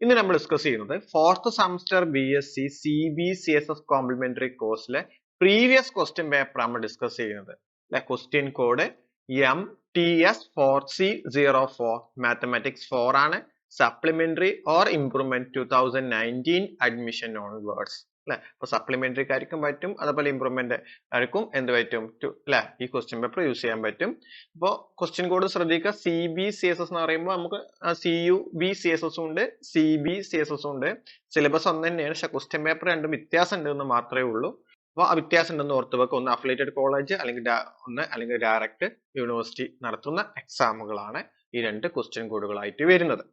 ഇന്ന് നമ്മൾ ഡിസ്കസ് ചെയ്യുന്നത് fourth semester BSc CBCSS complementary കോഴ്സിലെ പ്രീവിയസ് ക്വസ്റ്റ്യൻ പേപ്പർ നമ്മൾ ഡിസ്കസ് ചെയ്യുന്നത്. ക്വസ്റ്റ്യൻ കോഡ് MTS4C04 മാത്തമാറ്റിക്സ് 4 ആണ്. Supplementary or improvement 2019 admission onwards. അപ്പൊ സപ്ലിമെന്ററിക്കാർക്കും പറ്റും, അതുപോലെ ഇംപ്രൂവ്മെന്റ് ആർക്കും എന്ത് പറ്റും ഈ ക്വസ്റ്റ്യൻ പേപ്പർ യൂസ് ചെയ്യാൻ പറ്റും. അപ്പോൾ ക്വസ്റ്റ്യൻ കോഡ് ശ്രദ്ധിക്കുക. CBCSS എന്ന് പറയുമ്പോൾ നമുക്ക് CUBCSS ഉണ്ട്, CBCSS ഉണ്ട്. സിലബസ് ഒന്ന് തന്നെയാണ്, പക്ഷെ ക്വസ്റ്റ്യൻ പേപ്പർ രണ്ടും വ്യത്യാസം ഉണ്ടെന്ന് മാത്രമേ ഉള്ളൂ. അപ്പോൾ ആ വ്യത്യാസം ഉണ്ടെന്ന് ഓർത്ത് വെക്കുക. ഒന്ന് അഫിലിയേറ്റഡ് കോളേജ് അല്ലെങ്കിൽ ഡയറക്റ്റ് യൂണിവേഴ്സിറ്റി നടത്തുന്ന എക്സാമുകളാണ് ഈ രണ്ട് ക്വസ്റ്റ്യൻ കോഡുകളായിട്ട് വരുന്നത്.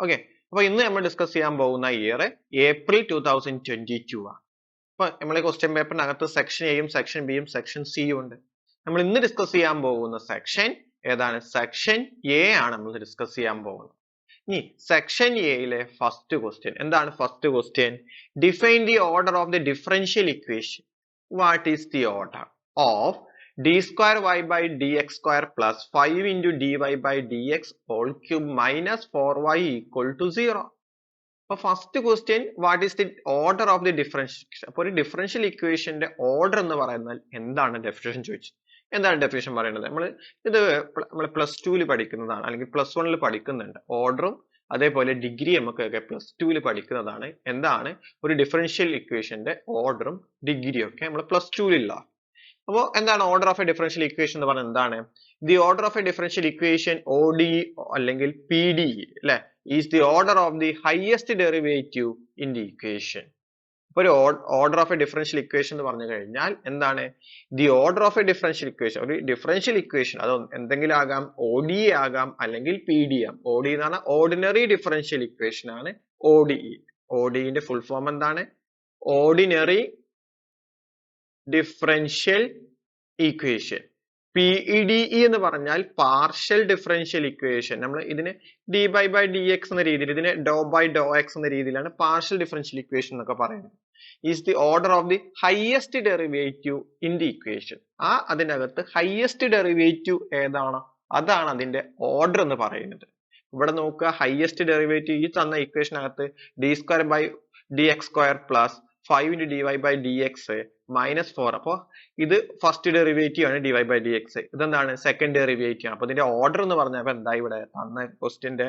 ഓക്കെ, അപ്പൊ ഇന്ന് നമ്മൾ ഡിസ്കസ് ചെയ്യാൻ പോകുന്ന ഇയർ ഏപ്രിൽ 2022 ആണ്. അപ്പൊ നമ്മളെ ക്വസ്റ്റ്യൻ പേപ്പറിനകത്ത് സെക്ഷൻ എയും സെക്ഷൻ ബിയും സെക്ഷൻ സിയും ഉണ്ട്. നമ്മൾ ഇന്ന് ഡിസ്കസ് ചെയ്യാൻ പോകുന്ന സെക്ഷൻ ഏതാണ്? സെക്ഷൻ എ ആണ് നമ്മൾ ഡിസ്കസ് ചെയ്യാൻ പോകുന്നത്. ഇനി സെക്ഷൻ എയിലെ ഫസ്റ്റ് ക്വസ്റ്റ്യൻ എന്താണ്? First question, define the order of the differential equation. What is the order of d square y by dx square plus 5 into dy by dx whole cube minus 4y equal to 0. അപ്പൊ first question, what is the order of the differential equation. അപ്പൊ ഒരു differential ഇക്വേഷന്റെ order എന്ന് പറയുന്നത് എന്താണ്? Definition ചോദിച്ചു. എന്താണ് definition പറയുന്നത്? നമ്മൾ പ്ലസ് ടുവിൽ പഠിക്കുന്നതാണ്, അല്ലെങ്കിൽ പ്ലസ് വണ്ണിൽ പഠിക്കുന്നുണ്ട്. ഓർഡറും അതേപോലെ ഡിഗ്രി നമുക്കൊക്കെ പ്ലസ് ടുവിൽ പഠിക്കുന്നതാണ്. എന്താണ് ഒരു ഡിഫറൻഷ്യൽ ഇക്വേഷന്റെ ഓർഡറും ഡിഗ്രിയും ഒക്കെ നമ്മൾ പ്ലസ് ടുവിലില്ല. അപ്പോൾ എന്താണ് order of A differential equation എന്ന് പറഞ്ഞാൽ എന്താണ്? The order of A differential equation ODE അല്ലെങ്കിൽ PDE അല്ലെ is the order of the highest derivative in the equation. അപ്പൊ ഒരു order of A differential equation എന്ന് പറഞ്ഞു കഴിഞ്ഞാൽ എന്താണ്? The order of A differential equation. ഒരു ഡിഫറൻഷ്യൽ ഇക്വേഷൻ അത് എന്തെങ്കിലും ആകാം, ODE ആകാം അല്ലെങ്കിൽ PDE ആകാം. ODE എന്ന് പറഞ്ഞാൽ ഓർഡിനറി ഡിഫറൻഷ്യൽ ഇക്വേഷൻ ആണ് ODE. ODEന്റെ ഫുൾ ഫോം എന്താണ്? Ordinary differential equation. PDE എന്ന് പറഞ്ഞാൽ പാർഷ്യൽ ഡിഫറൻഷ്യൽ ഇക്വേഷൻ. നമ്മൾ ഇതിന് dy by dx എന്ന രീതിയിൽ, ഇതിനെ ഡോ ബൈ ഡോ എക്സ് എന്ന രീതിയിലാണ് പാർഷ്യൽ ഡിഫറൻഷ്യൽ ഇക്വേഷൻ എന്നൊക്കെ പറയുന്നത്. Is the order of the highest derivative in the equation. അതിനകത്ത് ഹയസ്റ്റ് ഡെറിവേറ്റീവ് ഏതാണോ അതാണ് അതിന്റെ ഓർഡർ എന്ന് പറയുന്നത്. ഇവിടെ നോക്കുക, ഹയസ്റ്റ് ഡെറിവേറ്റീവ് ഈ തന്ന ഇക്വേഷനകത്ത് d square by dx square plus 5 into dy by dx minus 4. അപ്പൊ ഇത് ഫസ്റ്റ് ഡെറിവേറ്റീവ് ആണ് dy by dx. ഇതെന്താണ്? സെക്കൻഡ് ഡെറിവേറ്റീവ് ആണ്. അപ്പൊ ഇതിന്റെ ഓർഡർ എന്ന് പറഞ്ഞാൽ എന്താ? ഇവിടെ തന്ന ക്വസ്റ്റ്യന്റെ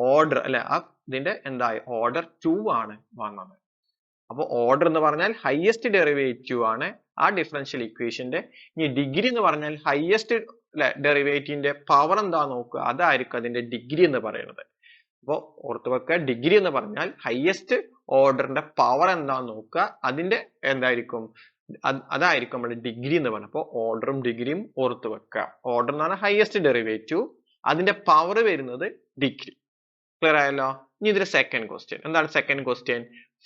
ഓർഡർ അല്ലെ, ഇതിന്റെ എന്തായി? ഓർഡർ 2 ആണ് വന്നത്. അപ്പൊ ഓർഡർ എന്ന് പറഞ്ഞാൽ ഹയസ്റ്റ് ഡെറിവേറ്റീവ് ആണ് ആ ഡിഫറൻഷ്യൽ ഇക്വേഷന്റെ. ഇനി ഡിഗ്രി എന്ന് പറഞ്ഞാൽ ഹയസ്റ്റ് ഡെറിവേറ്റീവിന്റെ പവർ എന്താ നോക്കുക, അതായിരിക്കും അതിന്റെ ഡിഗ്രി എന്ന് പറയുന്നത്. അപ്പൊ ഓർത്ത് വെക്കുക, ഡിഗ്രി എന്ന് പറഞ്ഞാൽ ഹയസ്റ്റ് ഓർഡറിന്റെ പവർ എന്താന്ന് നോക്കുക, അതിന്റെ എന്തായിരിക്കും? അതായിരിക്കും നമ്മുടെ ഡിഗ്രി എന്ന് പറയുന്നത്. അപ്പൊ ഓർഡറും ഡിഗ്രിയും ഓർത്ത് വെക്കുക. ഓർഡർ എന്ന് പറഞ്ഞാൽ ഹയസ്റ്റ് ഡെറിവേറ്റീവ്, അതിന്റെ പവർ വരുന്നത് ഡിഗ്രി. ക്ലിയർ ആയല്ലോ? ഇനി ഇതിന്റെ സെക്കൻഡ് ക്വസ്റ്റ്യൻ എന്താണ്? Second question,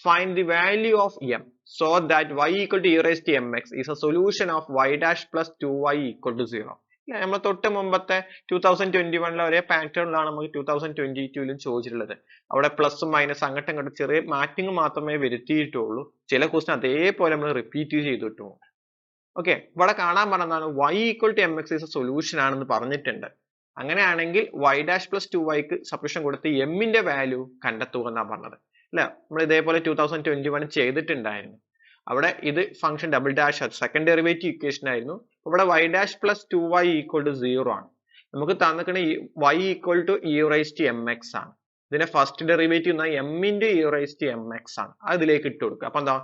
find the value of m so that y equal to e raised to mx is a solution of y dash plus 2y equal to 0. നമ്മൾ തൊട്ട് മുമ്പത്തെ 2021 ഒരേ പാറ്റേണിലാണ് നമുക്ക് 2022 ചോദിച്ചിട്ടുള്ളത്. അവിടെ പ്ലസും മൈനസ് അങ്ങോട്ടും ഇങ്ങോട്ടും ചെറിയ മാറ്റിംഗ് മാത്രമേ വരുത്തിയിട്ടുള്ളൂ. ചില ക്വസ്റ്റ്യൻ അതേപോലെ നമ്മൾ റിപ്പീറ്റ് ചെയ്തിട്ടും. ഓക്കെ, ഇവിടെ കാണാൻ പറഞ്ഞതാണ് y equal to mx is a solution ആണെന്ന് പറഞ്ഞിട്ടുണ്ട്. അങ്ങനെയാണെങ്കിൽ y dash plus 2yക്ക് സബ്സ്റ്റിറ്റ്യൂഷൻ കൊടുത്ത് m ന്റെ വാല്യൂ കണ്ടെത്തുക എന്നാണ് പറഞ്ഞത്. അല്ലെ, നമ്മൾ ഇതേപോലെ 2021 ചെയ്തിട്ടുണ്ടായിരുന്നു. അവിടെ ഇത് function double dash second derivative equation ആയിരുന്നു. ഇവിടെ y dash plus 2y equal to 0 ആണ്. നമുക്ക് തന്നിരിക്കുന്ന y equal to e raised to mx ആണ്. ഇതിന്റെ ഫസ്റ്റ് ഡെറിവേറ്റീവ് എന്നാൽ m into e raised to mx ആണ്. അതിലേക്ക് ഇട്ട് കൊടുക്കുക. അപ്പൊ എന്താ?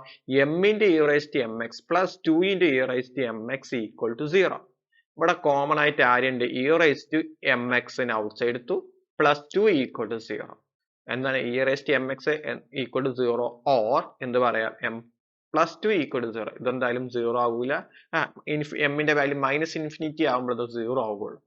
m into e raised to mx plus 2 into e raised to mx equal to 0. ഇവിടെ കോമൺ ആയിട്ട് ആരുണ്ട്? e raised to mx outside എടുത്തു, പ്ലസ് 2 equal to 0. എന്താണ്? e raised to mx equal to 0 or എന്ത് പറയാം? m plus 2 equal to 0. ഇതെന്തായാലും 0 ആവൂല. m ന്റെ വാല്യൂ മൈനസ് ഇൻഫിനിറ്റി ആകുമ്പോൾ 0 ആവുകയുള്ളൂ.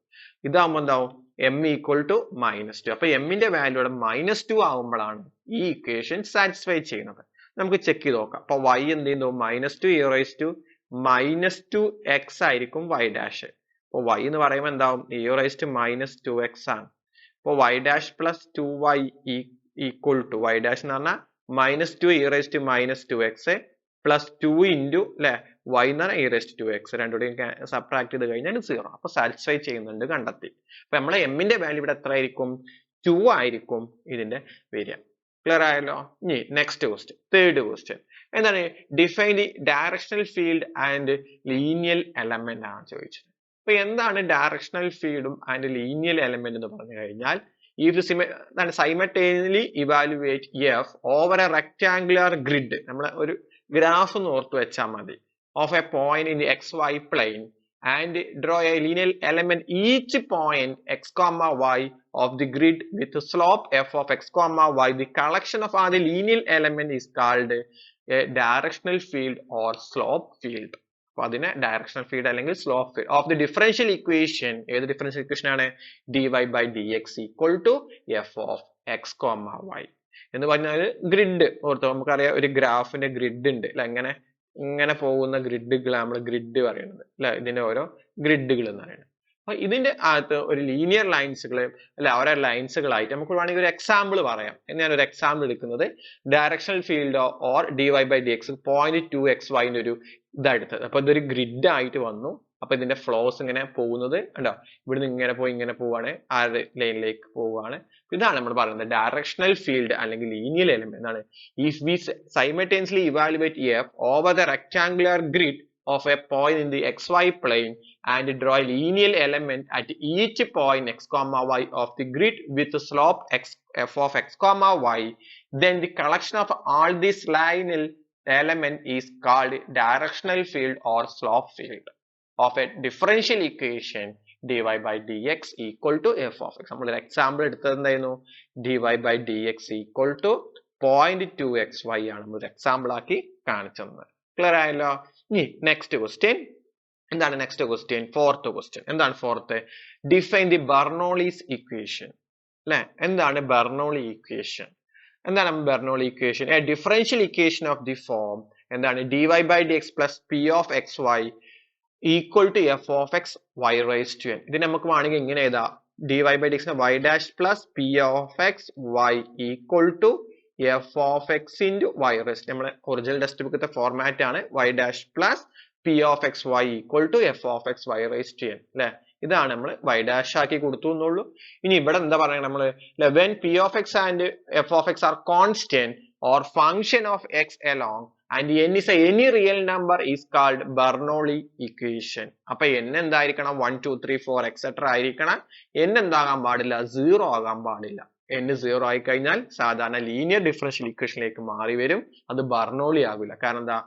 ഇതാകുമ്പോൾ എന്താവും? m equal to -2. അപ്പൊ m ന്റെ വാല്യൂ ഇവിടെ -2 ആകുമ്പോഴാണ് ഈ ഇക്വേഷൻ സാറ്റിസ്ഫൈ ചെയ്യുന്നത്. നമുക്ക് ചെക്ക് ചെയ്ത് നോക്കാം. അപ്പൊ y എന്ത് ചെയ്യുന്നു? -2 e raised to -2x ആയിരിക്കും y dash. അപ്പൊ y എന്ന് പറയുമ്പോൾ എന്താവും? e raised to -2x ആണ്. അപ്പൊ y dash plus 2y equal to y dash എന്ന് പറഞ്ഞാൽ -2 e raised to -2x plus 2 into y എന്ന് പറഞ്ഞാൽ e raised to 2x രണ്ടുകൂടെയും സബ്ട്രാക്ട് ചെയ്ത് കഴിഞ്ഞാൽ 0. അപ്പൊ സാറ്റിസ്ഫൈ ചെയ്യുന്നുണ്ട് കണ്ടെത്തി. അപ്പൊ നമ്മളെ m ന്റെ വാല്യൂ ഇവിടെ എത്ര ആയിരിക്കും? 2 ആയിരിക്കും ഇതിന്റെ വരിക. ക്ലിയർ ആയല്ലോ? ഇനി നെക്സ്റ്റ് ക്വസ്റ്റ്യൻ, തേർഡ് ക്വസ്റ്റ്യൻ എന്താണ്? Define the directional field and linear element ആണ് ചോദിച്ചത്. അപ്പൊ എന്താണ് ഡയറക്ഷണൽ ഫീൽഡും ആൻഡ് ലീനിയർ എലമെന്റ് എന്ന് പറഞ്ഞു കഴിഞ്ഞാൽ, if simultaneously evaluate f over a rectangular grid, നമ്മൾ ഒരു ഗ്രാഫ് ഒന്ന് ഓർത്ത് വെച്ചാൽ മതി, of a point in the xy plane and draw a linear element each point x comma y of the grid with slope f of x comma y. The collection of all the linear element is called a directional field or slope field. അപ്പൊ അതിനെ directional field അല്ലെങ്കിൽ slope field of the differential equation. ഏത് differential equation ആണ്? dy by dx equal to f of x comma y എന്ന് പറഞ്ഞാൽ grid ortho. നമുക്കറിയാം ഒരു ഗ്രാഫിന്റെ ഗ്രിഡ് ഉണ്ട് അല്ലെ, ഇങ്ങനെ പോകുന്ന ഗ്രിഡുകൾ നമ്മൾ ഗ്രിഡ് പറയുന്നത് അല്ലെ, ഇതിന്റെ ഓരോ ഗ്രിഡുകൾ എന്ന് പറയുന്നത്. അപ്പൊ ഇതിന്റെ അകത്ത് ഒരു ലീനിയർ ലൈൻസുകൾ അല്ലെ, ഓരോ ലൈൻസുകളായിട്ട് നമുക്ക് വേണമെങ്കിൽ ഒരു എക്സാമ്പിൾ പറയാം. ഞാൻ ഒരു എക്സാമ്പിൾ എടുക്കുന്നത് directional field or dy by dx 0.2xy ഒരു ഇതെടുത്തത്. അപ്പൊ ഇതൊരു ഗ്രിഡ് ആയിട്ട് വന്നു. അപ്പൊ ഇതിന്റെ ഫ്ലോസ് ഇങ്ങനെ പോകുന്നത് കണ്ടോ, ഇവിടുന്ന് ഇങ്ങനെ പോയി ഇങ്ങനെ പോവാണ്, ആ ലൈനിലേക്ക് പോവാണ്. ഇതാണ് നമ്മൾ പറയുന്നത് ഡയറക്ഷണൽ ഫീൽഡ് അല്ലെങ്കിൽ ലീനിയർ എലമെന്റ്. എന്താണ്? if we simultaneously evaluate f over the rectangular grid of a point in the xy plane and draw a linear element at each point x comma y of the grid with the slope f of x comma y, then the collection of all these linear element is called directional field or slope field of a differential equation dy by dx equal to f of x. നമ്മൾ ഒരു example എടുത്തത് എന്തായിരുന്നു? dy by dx equal to 0.2xy ആണ് നമ്മൾ example ആക്കി കാണിച്ചത്. Clear ആയല്ലോ? ഇനി നെക്സ്റ്റ് ക്വസ്റ്റ്യൻ എന്താണ്? നെക്സ്റ്റ് ക്വസ്റ്റ്യൻ ഫോർത്ത് ക്വസ്റ്റ്യൻ എന്താണ്? Fourth, define the Bernoulli's equation അല്ലെ. എന്താണ് ബെർണോളി ഇക്വേഷൻ? എന്താണ് Bernoulli equation? A differential equation of the form എന്താണ്? dy by dx plus p of xy equal to f of x y raised to n. ഇതിന് നമുക്ക് വേണമെങ്കിൽ ഇങ്ങനെ എഴുതാം, dy by dx y dash plus p of x y equal to f of x into y raised. നമ്മുടെ original text ബുക്കിന്റെ format ആണ് y dash plus p of x y equal to f of x y raised to n അല്ലെ. ഇതാണ് നമ്മൾ y dash ആക്കി കൊടുത്തു എന്നുള്ളൂ. ഇനി ഇവിടെ എന്താ പറയുക നമ്മള്? when p of x and f of x are constant or function of x along and n is any real number is called Bernoulli equation. അപ്പൊ n എന്തായിരിക്കണം? 1 2 3 4 etc ആയിരിക്കണം. n എന്താകാൻ പാടില്ല? 0 ആകാൻ പാടില്ല. n 0 ആയി കഴിഞ്ഞാൽ സാധാരണ ലീനിയർ ഡിഫറൻഷ്യൽ ഇക്വേഷനിലേക്ക് മാറി വരും. അത് ബെർണോളി ആകില്ല. കാരണം എന്താ?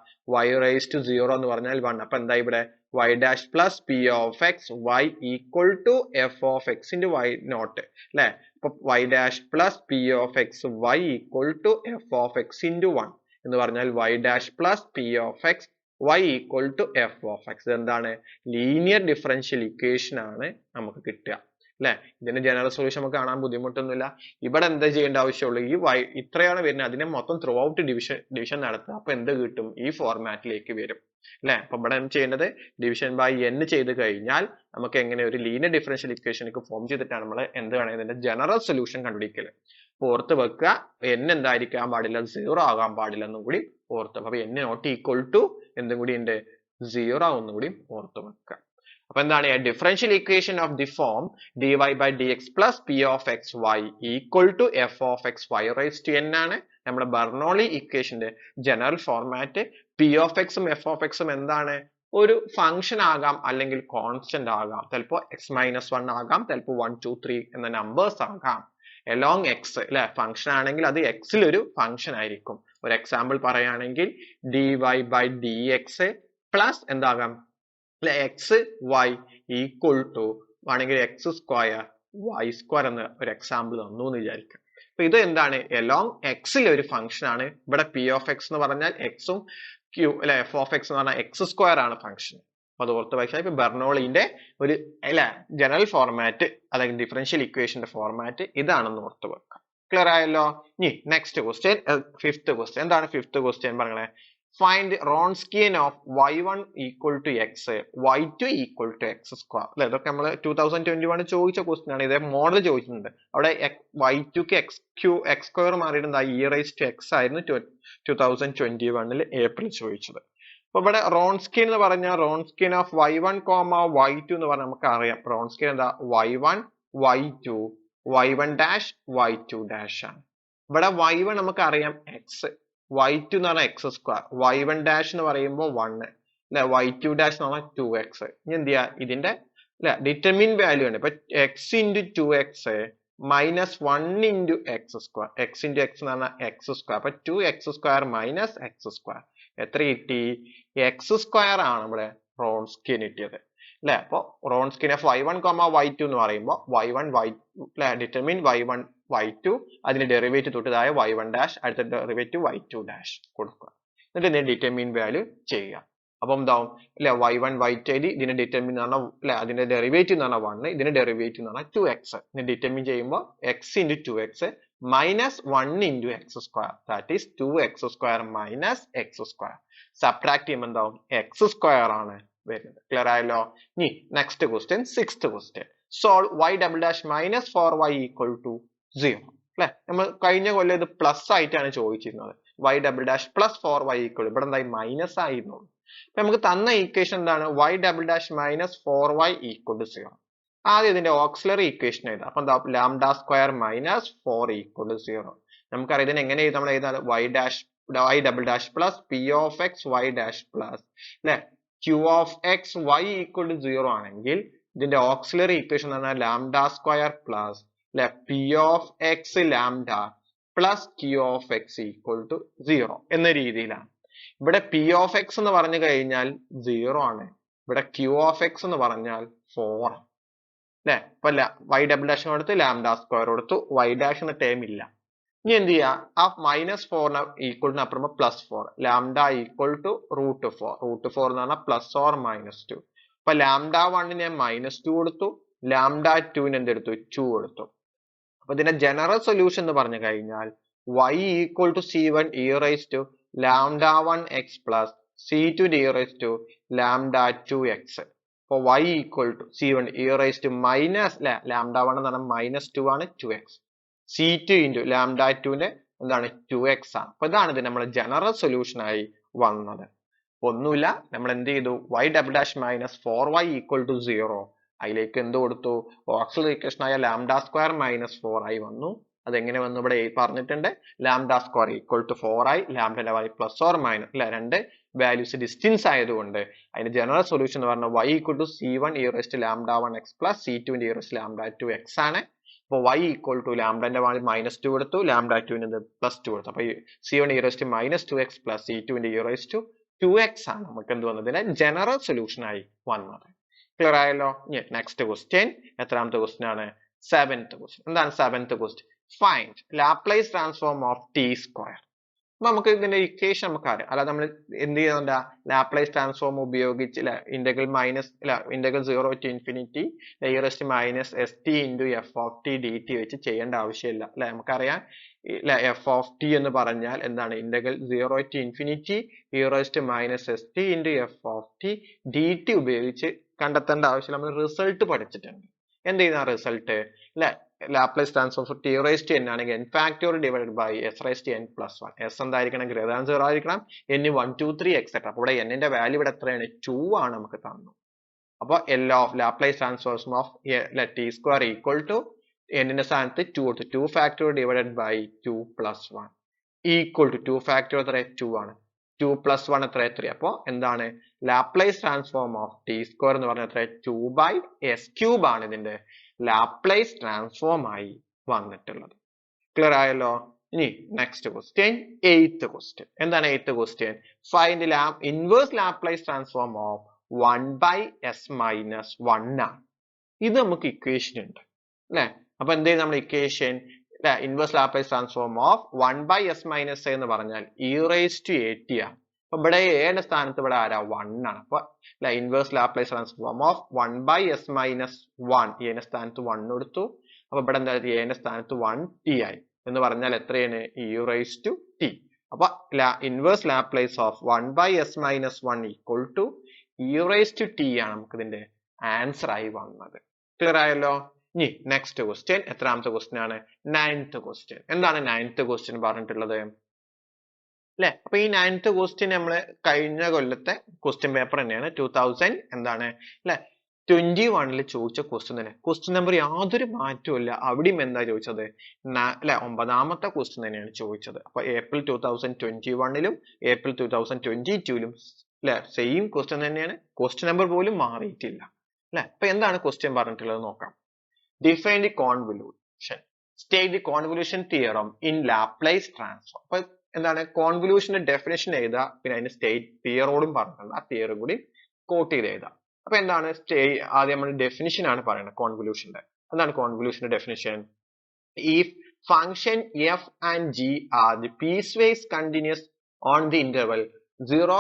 y raised to 0 എന്ന് പറഞ്ഞാൽ 1. അപ്പൊ എന്താ ഇവിടെ? y dash plus p of x y equal to f of x into y naught അല്ലെ. അപ്പൊ y dash plus p of x y equal to f of x into 1 എന്ന് പറഞ്ഞാൽ y dash plus p of x y equal to f of x. ഇതെന്താണ്? Linear differential equation ആണ് നമുക്ക് കിട്ടുക അല്ലെ. ഇതിന്റെ ജനറൽ സൊല്യൂഷൻ നമുക്ക് കാണാൻ ബുദ്ധിമുട്ടൊന്നുമില്ല. ഇവിടെ എന്താ ചെയ്യേണ്ട ആവശ്യമുള്ളൂ? ഈ ഇത്രയാണ് വരുന്നത്, അതിനെ മൊത്തം ത്രൂ ഔട്ട് ഡിവിഷൻ നടത്തുക. അപ്പൊ എന്ത് കിട്ടും? ഈ ഫോർമാറ്റിലേക്ക് വരും അല്ലെ. അപ്പൊ ഇവിടെ ചെയ്യുന്നത് ഡിവിഷൻ ബൈ n ചെയ്ത് കഴിഞ്ഞാൽ നമുക്ക് എങ്ങനെ ഒരു ലീനിയർ ഡിഫറൻഷ്യൽ ഇക്വേഷനിലേക്ക് ഫോം ചെയ്തിട്ടാണ് നമ്മൾ എന്ത് വേണമെങ്കിൽ ഇതിന്റെ ജനറൽ സൊല്യൂഷൻ കണ്ടുപിടിക്കല്. ഓർത്ത് വെക്കുക, n എന്തായിരിക്കാൻ പാടില്ല? 0 ആകാൻ പാടില്ല എന്നും കൂടി ഓർത്ത്. അപ്പൊ n നോട്ട് ഈക്വൽ ടു എന്തും കൂടി ഉണ്ട്? 0 ആവുന്നും കൂടി ഓർത്ത് വെക്കുക. അപ്പൊ എന്താണ്? Differential equation of the form dy by dx plus p of x y equal to f of x y raised to n ആണ് നമ്മുടെ ബെർണോളി ഇക്വേഷന്റെ general format. p of x ഉം f of x ഉം എന്താണ്? ഒരു function ആകാം അല്ലെങ്കിൽ constant ആകാം. ചിലപ്പോ x-1 ആകാം, ചിലപ്പോ 1 2 3 എന്ന നമ്പേഴ്സ് ആകാം. along x അല്ലെ, ഫംഗ്ഷൻ ആണെങ്കിൽ അത് x ൽ ഒരു ഫംഗ്ഷൻ ആയിരിക്കും. ഒരു എക്സാമ്പിൾ പറയുകയാണെങ്കിൽ dy by dx പ്ലസ് എന്താകാം? x y equal to ആണെങ്കിൽ x square y square എന്ന ഒരു എക്സാമ്പിൾ തന്നു എന്ന് വിചാരിക്കാം. അപ്പൊ ഇത് എന്താണ്? along x ൽ ഒരു ഫംഗ്ഷൻ ആണ്. ഇവിടെ p of x എന്ന് പറഞ്ഞാൽ x ഉം q അല്ലെ, f of x എന്ന് പറഞ്ഞാൽ x square ആണ് ഫംഗ്ഷൻ. അപ്പൊ അത് ഓർത്ത് വെച്ചാൽ ഇപ്പൊ ബെർണോളിന്റെ ഒരു അല്ലെ ജനറൽ ഫോർമാറ്റ് അല്ലെങ്കിൽ ഡിഫറൻഷ്യൽ ഇക്വേഷന്റെ ഫോർമാറ്റ് ഇതാണെന്ന് ഓർത്ത് വെക്കാം. ക്ലിയർ ആയല്ലോ? ഇനി നെക്സ്റ്റ് ക്വസ്റ്റ്യൻ, ഫിഫ്ത്ത് ക്വസ്റ്റ്യൻ എന്താണ്? ഫിഫ്ത്ത് ക്വസ്റ്റ്യൻ പറഞ്ഞേ, find Wronskian of y1 equal to x y2 equal to x square അല്ലെ. ഇതൊക്കെ നമ്മൾ 2021 ചോദിച്ച ക്വസ്റ്റ്യൻ ആണ്. ഇതേ മോഡൽ ചോദിച്ചിട്ടുണ്ട്. അവിടെ y2 ക്ക് x സ്ക്വയർ മാറിയിട്ട് എന്താ? e raised to x ആയിരുന്നു 2021 ഏപ്രിൽ ചോദിച്ചത്. അപ്പൊ ഇവിടെ Wronskian എന്ന് പറഞ്ഞാൽ Wronskian of y1, y2 എന്ന് പറഞ്ഞാൽ നമുക്ക് അറിയാം. Wronskian എന്താ? y1 y2 y1 dash y2 dash ആണ്. ഇവിടെ y1 നമുക്ക് അറിയാം x, y2 എന്ന് പറഞ്ഞാൽ എക്സ് സ്ക്വയർ, y1 ഡാഷ് എന്ന് പറയുമ്പോൾ 1 അല്ലെ, y2 ഡാഷ് എന്ന് പറഞ്ഞാൽ 2x. ഇനി എന്ത് ചെയ്യാ, ഇതിന്റെ അല്ലെ ഡിറ്റർമിൻ വാല്യൂ ആണ്. ഇപ്പൊ x into 2x minus 1 into x square, x into x എന്ന് പറഞ്ഞാൽ എക്സ് സ്ക്വയർ. അപ്പൊ 2x square minus X square എത്ര കിട്ടി, എക്സ് സ്ക്വയർ ആണ് ഇവിടെ റോൺസ്കിയൻ കിട്ടിയത് അല്ലെ. അപ്പൊ റോൺസ്കിൻ ഓഫ് y1, y2 എന്ന് പറയുമ്പോൾ y1 y determine y1 y2, അതിന്റെ ഡെറിവേറ്റീവ് തൊട്ട് താഴെ y1 ഡാഷ്, അടുത്ത ഡെറിവേറ്റീവ് y2 ഡാഷ് കൊടുക്കുക, എന്നിട്ട് ഇതിന്റെ ഡിറ്റർമിൻ വാല്യൂ ചെയ്യുക. അപ്പൊ എന്താവും അല്ലെ, y1 y2 എഴുതി, ഇതിന്റെ ഡിറ്റർമിൻ എന്ന് പറഞ്ഞാൽ അല്ലെ, അതിന്റെ ഡെറിവേറ്റീവ് എന്ന് പറഞ്ഞാൽ 1, ഇതിന്റെ ഡെറിവേറ്റീവ് എന്ന് പറഞ്ഞാൽ 2x. ഇതിന്റെ ഡിറ്റർമിൻ ചെയ്യുമ്പോൾ x into 2x minus 1 into x square, that is 2x square minus x square. Subtract ചെയ്യുമ്പോൾ എന്താവും, x square ആണ് വരുന്നത്. ക്ലിയർ ആയല്ലോ. ഇനി next question, 6th question. Solve y double dash minus 4y equal to 0 അല്ലെ. നമ്മൾ കഴിഞ്ഞ കൊല്ലം ഇത് പ്ലസ് ആയിട്ടാണ് ചോദിച്ചിരുന്നത്. y double dash plus 4y equal, ഇവിടെ എന്തായി മൈനസ് ആയിരുന്നു. അപ്പൊ നമുക്ക് തന്ന ഈക്വേഷൻ എന്താണ്, y double dash minus 4y equal to 0. ആദ്യം ഇതിന്റെ ഓക്സിലറി ഈക്വേഷൻ എഴുതാം. അപ്പൊ എന്താ, lambda square minus 4 equal to 0. നമുക്കറിയാം ഇതിന് എങ്ങനെ എഴുതാം, നമ്മൾ എഴുതാം y double dash plus p of x y dash plus അല്ലെ q of x y equal to 0 ആണെങ്കിൽ ഇതിന്റെ ഓക്സിലറി ഈക്വേഷൻ എന്ന് പറഞ്ഞാൽ ലാംഡ സ്ക്വയർ പ്ലസ് അല്ലെ p of x lambda plus q of x equal to 0 എന്ന രീതിയിലാണ്. ഇവിടെ p of x എന്ന് പറഞ്ഞു കഴിഞ്ഞാൽ 0 ആണ്, ഇവിടെ q of x എന്ന് പറഞ്ഞാൽ 4 ആണ് അല്ലെ. അപ്പൊ y ഡബിൾ ഡാഷ് കൊടുത്ത് ലാംഡ സ്ക്വയർ കൊടുത്തു, y ഡാഷ് എന്ന ടേം ഇല്ല. ഇനി എന്ത് ചെയ്യാ, ആ മൈനസ് 4 ഈക്വലിന് അപ്പുറം plus 4, lambda equal to root 4, root 4 എന്ന് പറഞ്ഞാൽ പ്ലസ് ഓർ മൈനസ് 2. അപ്പൊ ലാംഡ 1 ഞാൻ മൈനസ് 2 കൊടുത്തു, ലാംഡ 2 എന്തെടുത്തു, 2 കൊടുത്തു. അപ്പൊ ഇതിന്റെ ജനറൽ സൊല്യൂഷൻ എന്ന് പറഞ്ഞു കഴിഞ്ഞാൽ y equal to c1 e raise to lambda 1 x plus c2 e raise to lambda 2 x. അപ്പൊ y equal to c1 e raise to minus lambda 1 എന്ന് പറഞ്ഞാൽ മൈനസ് 2 ആണ്, 2x. c2 ഇൻറ്റു ലാംഡ 2ന്റെ എന്താണ് 2x ആണ്. അപ്പൊ ഇതാണ് ഇത് നമ്മുടെ ജനറൽ സൊല്യൂഷൻ ആയി വന്നത്. ഒന്നുമില്ല, നമ്മൾ എന്ത് ചെയ്തു, y double dash minus 4y equal to 0, അതിലേക്ക് എന്ത് കൊടുത്തു, ഓക്സിലറി ഇക്വേഷൻ ആയ ലാംഡ സ്ക്വയർ മൈനസ് 4i വന്നു. അതെങ്ങനെ വന്നു ഇവിടെ പറഞ്ഞിട്ടുണ്ട്, lambda square equal to 4i, lambda y plus or minus അല്ലെ, രണ്ട് വാല്യൂസ് ഡിസ്റ്റൻസ് ആയതുകൊണ്ട് അതിന്റെ ജനറൽ സൊല്യൂഷൻ എന്ന് പറഞ്ഞാൽ y equal to c1 e raise to lambda 1 x plus c2 e raise to lambda 2 x ആണ്. അപ്പൊ y ഈക്വൽ ടു ലാംഡന്റെ value minus 2 കൊടുത്തു, ലാംഡ 2 പ്ലസ് 2 കൊടുത്തു. അപ്പൊ c1 e raise to minus 2x plus c2 e raise to 2x ആണ് നമുക്ക് എന്ത് വന്നതിന്റെ ജനറൽ സൊല്യൂഷൻ ആയി വന്നത്. ക്ലിയർ ആയല്ലോ. നെക്സ്റ്റ് ക്വസ്റ്റ്യൻ, എത്രാമത്തെ ക്വസ്റ്റ്യൻ ആണ്, 7th ക്വസ്റ്റ്യൻ. എന്താണ് 7th question, find Laplace transform of T square. അപ്പൊ നമുക്ക് ഇതിന്റെ ഇക്വേഷൻ നമുക്ക് അറിയാം, അല്ലാതെ നമ്മൾ എന്ത് ചെയ്യുന്നുണ്ട്, ലാപ്ലേസ് ട്രാൻസ്ഫോം ഉപയോഗിച്ച് integral minus integral 0 to infinity e raise to minus S T into F of T D T വെച്ച് ചെയ്യേണ്ട ആവശ്യമില്ല അല്ലെ. നമുക്കറിയാം എഫ് ഓഫ് ടി എന്ന് പറഞ്ഞാൽ എന്താണ്, integral 0 to infinity e raise to minus S T into F of T D T ഉപയോഗിച്ച് കണ്ടെത്തേണ്ട ആവശ്യം നമ്മൾ റിസൾട്ട് പഠിച്ചിട്ടുണ്ട്. എന്ത് ചെയ്യുന്ന റിസൾട്ട് അല്ലെ, Laplace transform of T raise to n ആണെങ്കിൽ n factorial divided by s raise to n plus 1. s എന്തായിരിക്കണം, ഗ്രേറ്റർ ദാൻ 0 ആയിരിക്കണം, n 1 2 3 എക്സെട്ര. അപ്പൊ ഇവിടെ n ന്റെ വാല്യൂ ഇവിടെ എത്രയാണ്, 2 ആണ് നമുക്ക് തന്നു. അപ്പൊ L of Laplace transform of T square equal to n ന്റെ സ്ഥാനത്ത് 2 കൊടുത്തു, 2 factorial divided by 2 plus 1 equal to 2 factorial എത്ര, 2 ആണ്, 2 പ്ലസ് 1 എത്ര, 3. അപ്പൊ എന്താണ്, Laplace transform of T square എന്ന് പറഞ്ഞാൽ എത്ര, 2 ബൈ എസ് ക്യൂബ് ആണ് ഇതിന്റെ ലാപ്ലേസ് ട്രാൻസ്ഫോം ആയി വന്നിട്ടുള്ളത്. ക്ലിയർ ആയല്ലോ. ഇനി നെക്സ്റ്റ് ക്വസ്റ്റ്യൻ, 8th ക്വസ്റ്റ്യൻ. എന്താണ് 8th question, find inverse Laplace transform of 1 by S minus 1 ആണ്. ഇത് നമുക്ക് ഇക്വേഷൻ ഉണ്ട് അല്ലെ. അപ്പൊ എന്ത് ചെയ്യും നമ്മൾ equation, inverse Laplace transform of 1 by S minus എന്ന് പറഞ്ഞാൽ e റൈസ് ടു at ആണ്. അപ്പൊ ഇവിടെ എയുടെ സ്ഥാനത്ത് ഇവിടെ ആരാ, 1 ആണ്. അപ്പൊ inverse Laplace transform of 1 by S minus 1, എയുടെ സ്ഥാനത്ത് 1 കൊടുത്തു. അപ്പൊ ഇവിടെ എന്താ, എയുടെ സ്ഥാനത്ത് 1 t ആയി എന്ന് പറഞ്ഞാൽ എത്രയാണ്, e റൈസ് ടു t. അപ്പൊ inverse Laplace of 1 by S minus 1 equal to e raise to t ആണ് നമുക്ക് ഇതിന്റെ ആൻസർ ആയി വന്നത്. ക്ലിയർ ആയല്ലോ. ഇനി നെക്സ്റ്റ് ക്വസ്റ്റ്യൻ, എത്രാമത്തെ ക്വസ്റ്റ്യൻ ആണ്, 9th ക്വസ്റ്റ്യൻ. എന്താണ് 9th ക്വസ്റ്റ്യൻ പറഞ്ഞിട്ടുള്ളത് അല്ലെ. അപ്പൊ ഈ 9th ക്വസ്റ്റ്യൻ നമ്മള് കഴിഞ്ഞ കൊല്ലത്തെ ക്വസ്റ്റ്യൻ പേപ്പർ തന്നെയാണ്, 2000 എന്താണ് അല്ലെ 2021 ചോദിച്ച ക്വസ്റ്റ്യൻ തന്നെ. ക്വസ്റ്റ്യൻ നമ്പർ യാതൊരു മാറ്റവും ഇല്ല. അവിടെയും എന്താ ചോദിച്ചത്? അല്ലെ 9ാമത്തെ ക്വസ്റ്റ്യൻ തന്നെയാണ് ചോദിച്ചത്. അപ്പൊ ഏപ്രിൽ 2021 ഏപ്രിൽ 2022 അല്ലെ സെയിം ക്വസ്റ്റ്യൻ തന്നെയാണ്. ക്വസ്റ്റ്യൻ നമ്പർ പോലും മാറിയിട്ടില്ല അല്ലെ. അപ്പൊ എന്താണ് ക്വസ്റ്റ്യൻ പറഞ്ഞിട്ടുള്ളത് നോക്കാം. Define the convolution, state the convolution theorem in Laplace transform. അപ്പൊ എന്താണ് കോൺവല്യൂഷന്റെ ഡെഫിനേഷൻ എഴുതുക, പിന്നെ അതിന്റെ സ്റ്റേറ്റ് തിയറോടും പറഞ്ഞിട്ടുണ്ട്, ആ തിയറും കൂടി കോട്ട് ചെയ്ത് എഴുതാം. അപ്പൊ എന്താണ് ആദ്യം നമ്മൾ ഡെഫിനിഷൻ ആണ് പറയുന്നത് കോൺവല്യൂഷന്റെ. എന്താണ് കോൺവല്യൂഷന്റെ definition? If function F and G are the piece vice continuous on the interval 0,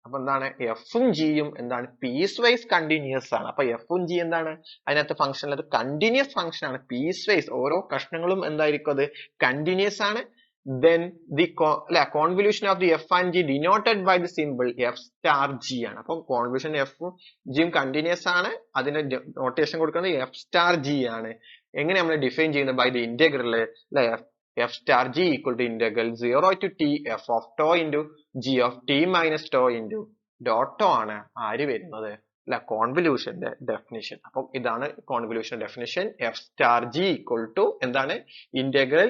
അപ്പൊ എന്താണ് എഫും ജിയും എന്താണ് പീസ് വൈസ് കണ്ടിന്യൂസ് ആണ്. അപ്പൊ എഫും ജി എന്താണ് അതിനകത്ത് ഫംഗ്ഷൻ, അത് കണ്ടിന്യൂസ് ഫംഗ്ഷൻ ആണ്. പീസ് വൈസ് ഓരോ കഷ്ണങ്ങളും എന്തായിരിക്കും അത് കണ്ടിന്യൂസ് ആണ്. then the convolution of the f and g denoted by the symbol f star g ആണ്. അപ്പൊ കോൺവല്യൂഷൻ എഫും ജിയും കണ്ടിന്യൂസ് ആണ്, അതിന്റെ നോട്ടേഷൻ കൊടുക്കുന്നത് f star g ആണ്. എങ്ങനെ നമ്മൾ ഡിഫൈൻ ചെയ്യുന്നത്? By the integral f star g equal to integral 0 to t f of tau into g of t minus tau into dot tau ആണ് ആര് വരുന്നത് അല്ല കോൺവല്യൂഷന്റെ ഡെഫിനിഷൻ. അപ്പം ഇതാണ് convolution definition. f star g equal to എന്താണ് integral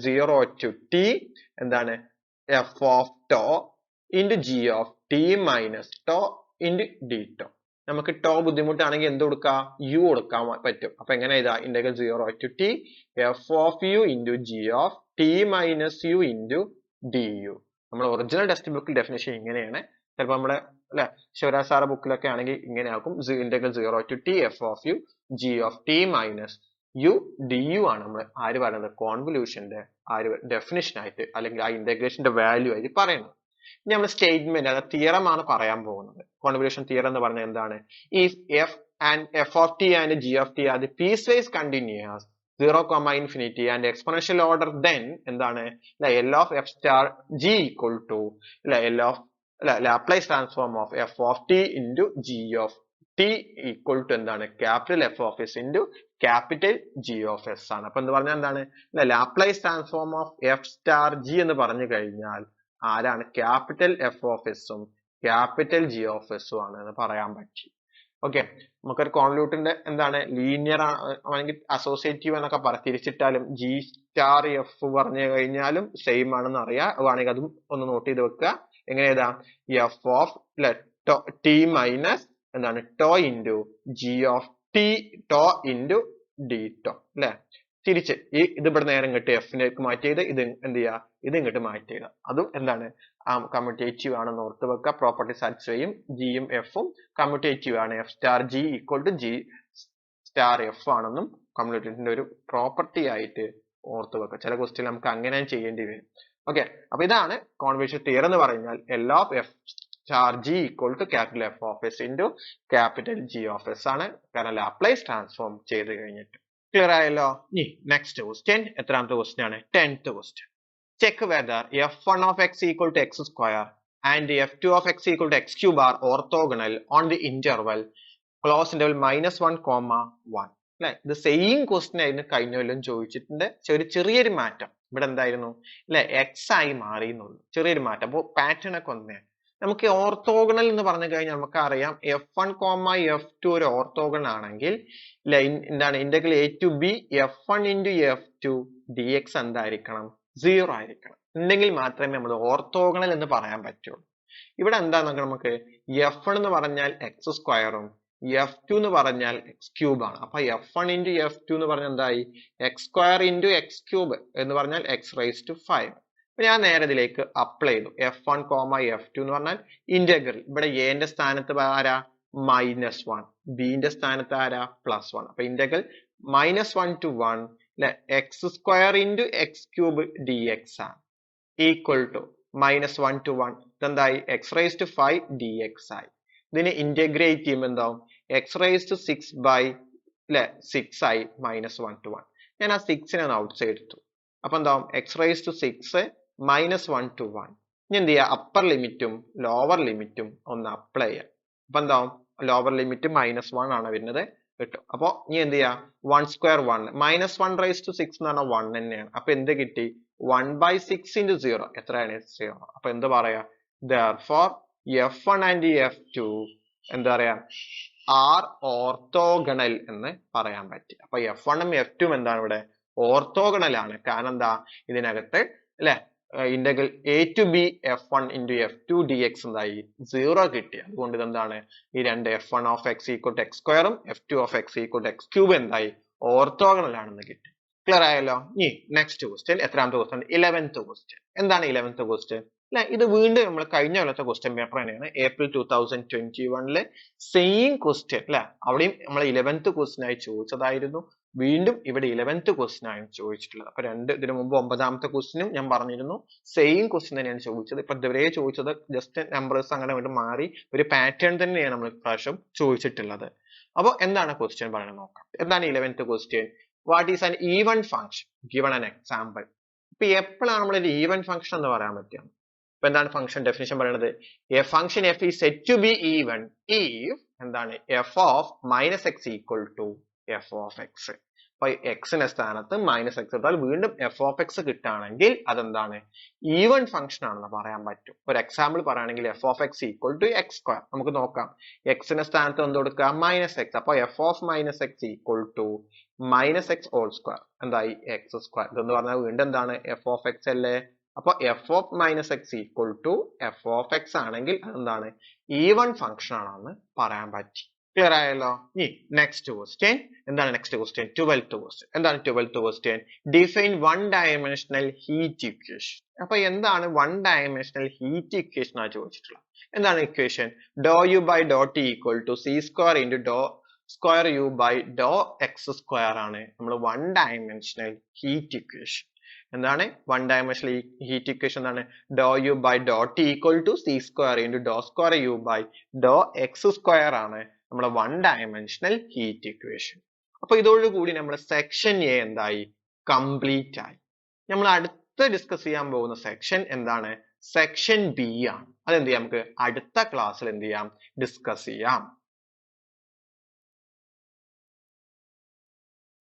0 to t എന്താണ് f of tau into g of t minus tau into d tau. നമുക്ക് tau ബുദ്ധിമുട്ടാണെങ്കിൽ എന്ത് കൊടുക്കാം? u കൊടുക്കാൻ പറ്റും. അപ്പൊ എങ്ങനെ ഇതാ integral 0 to t f of u into g of t minus u into du. നമ്മൾ ഒറിജിനൽ ടെക്സ്റ്റ് ബുക്കിൽ ഡെഫിനേഷൻ ഇങ്ങനെയാണ്. ചിലപ്പോൾ നമ്മുടെ അല്ലെ ശിവരാജ് സാറ ബുക്കിലൊക്കെ ആണെങ്കിൽ ഇങ്ങനെ ആക്കും. Integral 0 to t f of u g of t minus u du ആണ് നമ്മൾ ആര് പറയുന്നത് കോൺവല്യൂഷന്റെ ഡെഫിനിഷൻ ആയിട്ട്, അല്ലെങ്കിൽ ആ ഇന്റഗ്രേഷന്റെ വാല്യൂ ആയിട്ട് പറയുന്നത്. ഇനി നമ്മൾ സ്റ്റേറ്റ്മെന്റ് അതായത് തിയറം ആണ് പറയാൻ പോകുന്നത്. കോൺവല്യൂഷൻ തിയറം എന്ന് പറഞ്ഞാൽ എന്താണ്? If F and F of T and G of T are the piece vice continuous 0, and exponential order, then എന്താണ് L of f star g equal to L of Laplace transform of f of t into g of t equal to എന്താണ് capital F of s into capital G of s ആണ്. അപ്പൊ എന്ന് പറഞ്ഞാൽ എന്താണ് Laplace transform of F star G എന്ന് പറഞ്ഞു കഴിഞ്ഞാൽ ആരാണ് ക്യാപിറ്റൽ എഫ് ഓഫ് എസും ക്യാപിറ്റൽ ജി ഓഫ് എസും ആണ് എന്ന് പറയാൻ പറ്റി. ഓക്കെ, നമുക്കൊരു കോൺവല്യൂട്ടിന്റെ എന്താണ് ലീനിയർ അല്ലെങ്കിൽ അസോസിയേറ്റീവ് എന്നൊക്കെ തിരിച്ചിട്ടാലും ജി സ്റ്റാർ എഫ് പറഞ്ഞു കഴിഞ്ഞാലും സെയിം ആണെന്ന് അറിയാം. വേണമെങ്കിൽ അതും ഒന്ന് നോട്ട് ചെയ്ത് വെക്കുക. എങ്ങനെ എഴുതാം? എഫ് ഓഫ് ടി മൈനസ് എന്താണ് tau into G of T tau into D tau അല്ലെ. തിരിച്ച് ഇത് ഇവിടെ നേരം ഇങ്ങോട്ട് എഫിലേക്ക് മാറ്റി ചെയ്ത് ഇത് എന്ത് ചെയ്യുക, ഇത് ഇങ്ങോട്ട് മാറ്റി ചെയ്യുക. അതും എന്താണ് കമ്മ്യൂട്ടേറ്റീവ് ആണെന്ന് ഓർത്ത് വെക്കുക. പ്രോപ്പർട്ടി സാറ്റിസ്ഫൈ ചെയ്യും. ജിയും എഫും കമ്മ്യൂട്ടേറ്റീവ് ആണ്. F star G equal to G star F ആണെന്നും കമ്മ്യൂട്ടേറ്റീവിന്റെ ഒരു പ്രോപ്പർട്ടി ആയിട്ട് ഓർത്ത് വെക്കുക. ചില ക്വസ്റ്റ്യൻ നമുക്ക് അങ്ങനെ ചെയ്യേണ്ടി വരും. ഓക്കെ, അപ്പൊ ഇതാണ് കോൺവല്യൂഷൻ തിയറം എന്ന് പറഞ്ഞാൽ L of f star g equal to capital F of s into capital G of s ആണ്. കാരണം ലാപ്ലേസ് ട്രാൻസ്ഫോം ചെയ്ത് കഴിഞ്ഞിട്ട്. ക്ലിയർ ആയല്ലോ? നെക്സ്റ്റ് ക്വസ്റ്റ്യൻ എത്രാമത്തെ ക്വസ്റ്റ്യൻ ആണ്? 10th question. Check whether f1 of x equal to x square and f2 of x equal to x cube are orthogonal on the interval close interval -1, 1. അല്ലെ, ഇത് same question ആയിരുന്നു കഴിഞ്ഞ കൊല്ലം ചോദിച്ചിട്ടുണ്ട്. ചെറിയൊരു മാറ്റം ഇവിടെ എന്തായിരുന്നു അല്ലെ എക്സ് ആയി മാറി എന്നുള്ളൂ, ചെറിയൊരു മാറ്റം. അപ്പോൾ പാറ്റേൺ ഒക്കെ ഒന്നെയാണ്. നമുക്ക് ഓർത്തോഗണൽ എന്ന് പറഞ്ഞു കഴിഞ്ഞാൽ നമുക്ക് അറിയാം f1, f2 ഒരു ഓർത്തോഗണൽ ആണെങ്കിൽ എന്താണ് integral a to b f1 into f2 dx എന്തായിരിക്കണം? 0 ആയിരിക്കണം. ഉണ്ടെങ്കിൽ മാത്രമേ നമ്മൾ ഓർത്തോഗണൽ എന്ന് പറയാൻ പറ്റുള്ളൂ. ഇവിടെ എന്താ നമുക്ക് f1 എന്ന് പറഞ്ഞാൽ എക്സ് സ്ക്വയറും f2 എന്ന് പറഞ്ഞാൽ എക്സ് ക്യൂബ് ആണ്. അപ്പൊ f1 into f2 എന്ന് പറഞ്ഞാൽ എന്തായി? X square into X cube എന്ന് പറഞ്ഞാൽ എക്സ് റൈസ് ടു 5. അപ്പൊ ഞാൻ നേരെ ഇതിലേക്ക് അപ്ലൈ ചെയ്തു. f1, f2 എന്ന് പറഞ്ഞാൽ ഇന്റഗ്രൽ ഇവിടെ a ന്റെ സ്ഥാനത്ത് ആരാ? -1, b ന്റെ സ്ഥാനത്ത് ആരാ? +1. അപ്പൊ integral -1 to 1 X square into X cube dx ആണ് ഈക്വൽ ടു -1 to 1 ഇതെന്തായി? എക്സ് റൈസ് ടു 5 dx ആയി. ഇതിനെ ഇന്റഗ്രേറ്റ് ചെയ്യുമ്പോൾ എന്താവും? എക്സ് റൈസ് ടു 6 by 6 ആയി -1 to 1. ഞാൻ ആ 6നെ ഔട്ട് സൈഡ് എടുത്തു. അപ്പൊ എന്താവും? X raise to 6 -1 to 1. ഇനി എന്ത് ചെയ്യുക? അപ്പർ ലിമിറ്റും ലോവർ ലിമിറ്റും ഒന്ന് അപ്ലൈ ചെയ്യാം. അപ്പൊ എന്താവും? ലോവർ ലിമിറ്റ് -1 ആണ് വരുന്നത് കിട്ടും. അപ്പൊ ഇനി എന്ത് ചെയ്യാ? 1 square 1 -1 raised to 6 എന്ന് പറഞ്ഞാൽ 1 തന്നെയാണ്. അപ്പൊ എന്ത് കിട്ടി? 1/6 into 0 എത്രയാണ്? 0. അപ്പൊ എന്ത് പറയാ? Therefore f1 and f2 എന്താ പറയാ? ആർ ഓർത്തോഗണൽ എന്ന് പറയാൻ പറ്റി. അപ്പൊ F1 ഉം F2 ഉം എന്താണ് ഇവിടെ ഓർത്തോഗണൽ ആണ്. കാരണം എന്താ ഇതിനകത്ത് അല്ലെ integral a to b f1 into f2 dx എന്തായി 0 കിട്ടി. അതുകൊണ്ട് ഇതെന്താണ് ഈ രണ്ട് f1 of x equal to x square ഉം f2 of x equal to x cube എന്തായി ഓർത്തോഗണൽ ആണെന്ന് കിട്ടി. ക്ലിയർ ആയല്ലോ? ഇനി നെക്സ്റ്റ് ക്വസ്റ്റ്യൻ എത്രാമത്തെ ക്വസ്റ്റ്യൻ 11th ക്വസ്റ്റ്യൻ. എന്താണ് 11th ക്വസ്റ്റ്യൻ? അല്ലെ ഇത് വീണ്ടും നമ്മൾ കഴിഞ്ഞ കൊല്ലത്തെ ക്വസ്റ്റ്യൻ പേപ്പർ തന്നെയാണ്. ഏപ്രിൽ 2021 സെയിം ക്വസ്റ്റ്യൻ അല്ലെ അവിടെയും നമ്മൾ 11th ക്വസ്റ്റ്യൻ ആയി ചോദിച്ചതായിരുന്നു. വീണ്ടും ഇവിടെ 11th ക്വസ്റ്റ്യൻ ആണ് ചോദിച്ചിട്ടുള്ളത്. അപ്പൊ ഇതിനു മുമ്പ് 9ാമത്തെ ക്വസ്റ്റ്യനും ഞാൻ പറഞ്ഞിരുന്നു സെയിം ക്വസ്റ്റ്യൻ തന്നെയാണ് ചോദിച്ചത്. ഇപ്പൊ ഇതുവരെ ചോദിച്ചത് ജസ്റ്റ് നമ്പേഴ്സ് അങ്ങനെ വേണ്ടി മാറി ഒരു പാറ്റേൺ തന്നെയാണ് നമ്മൾ ഇപ്രാവശ്യം ചോദിച്ചിട്ടുള്ളത്. അപ്പൊ എന്താണ് ക്വസ്റ്റ്യൻ പറയുന്നത് നോക്കാം. എന്താണ് 11th question? What is an even function given an example. ഇപ്പൊ എപ്പോഴാണ് നമ്മൾ ഒരു ഈവൻ ഫംഗ്ഷൻ എന്ന് പറയാൻ പറ്റുക? ഇപ്പൊ എന്താണ് ഫംഗ്ഷൻ ഡെഫിനിഷൻ പറയുന്നത്? A function F is said to be even if എന്താണ് F of minus X equal to F of X. അപ്പൊ എക്സിന്റെ സ്ഥാനത്ത് മൈനസ് എക്സ് ഇട്ടാൽ വീണ്ടും എഫ് ഓഫ് എക്സ് കിട്ടുകയാണെങ്കിൽ അതെന്താണ് ഈവൻ ഫംഗ്ഷൻ ആണെന്ന് പറയാൻ പറ്റും. ഒരു എക്സാമ്പിൾ പറയുകയാണെങ്കിൽ F of X equal to X square. നമുക്ക് നോക്കാം. എക്സിന്റെ സ്ഥാനത്ത് എന്ത് കൊടുക്കുക? Minus X. അപ്പൊ F of minus X equal to minus X whole square എന്തായി എക്സ് സ്ക്വയർ. ഇതെന്ന് പറഞ്ഞാൽ വീണ്ടും എന്താണ് എഫ് ഓഫ് എക്സ് അല്ലേ? അപ്പൊ F of minus X equal to F of X ആണെങ്കിൽ അതെന്താണ് ഈവൻ ഫംഗ്ഷൻ ആണെന്ന് പറയാൻ പറ്റി. ക്ലിയർ ആയല്ലോ? ഇനി നെക്സ്റ്റ് ക്വസ്റ്റ്യൻ എന്താണ്? Next question 12th question. എന്താണ് 12th question? Define one dimensional heat equation. അപ്പൊ എന്താണ് വൺ ഡയമെൻഷണൽ ഹീറ്റ് ഇക്വേഷൻ ആണ് ചോദിച്ചിട്ടുള്ളത്. എന്താണ് equation? Doh U by doh T equal to C square into doh square U by Dr X square ആണ് നമ്മൾ one dimensional heat equation. എന്താണ് one dimensional heat equation? എന്താണ് doh U by doh T equal to C square into doh square U by Dr X square ആണ് നമ്മുടെ one dimensional heat equation. അപ്പൊ ഇതോടുകൂടി നമ്മുടെ section A എന്തായി complete ആയി. നമ്മൾ അടുത്ത ഡിസ്കസ് ചെയ്യാൻ പോകുന്ന സെക്ഷൻ എന്താണ്? സെക്ഷൻ ബി ആണ്. അതെന്ത് ചെയ്യാം? നമുക്ക് അടുത്ത ക്ലാസ്സിൽ എന്ത് ചെയ്യാം? ഡിസ്കസ് ചെയ്യാം.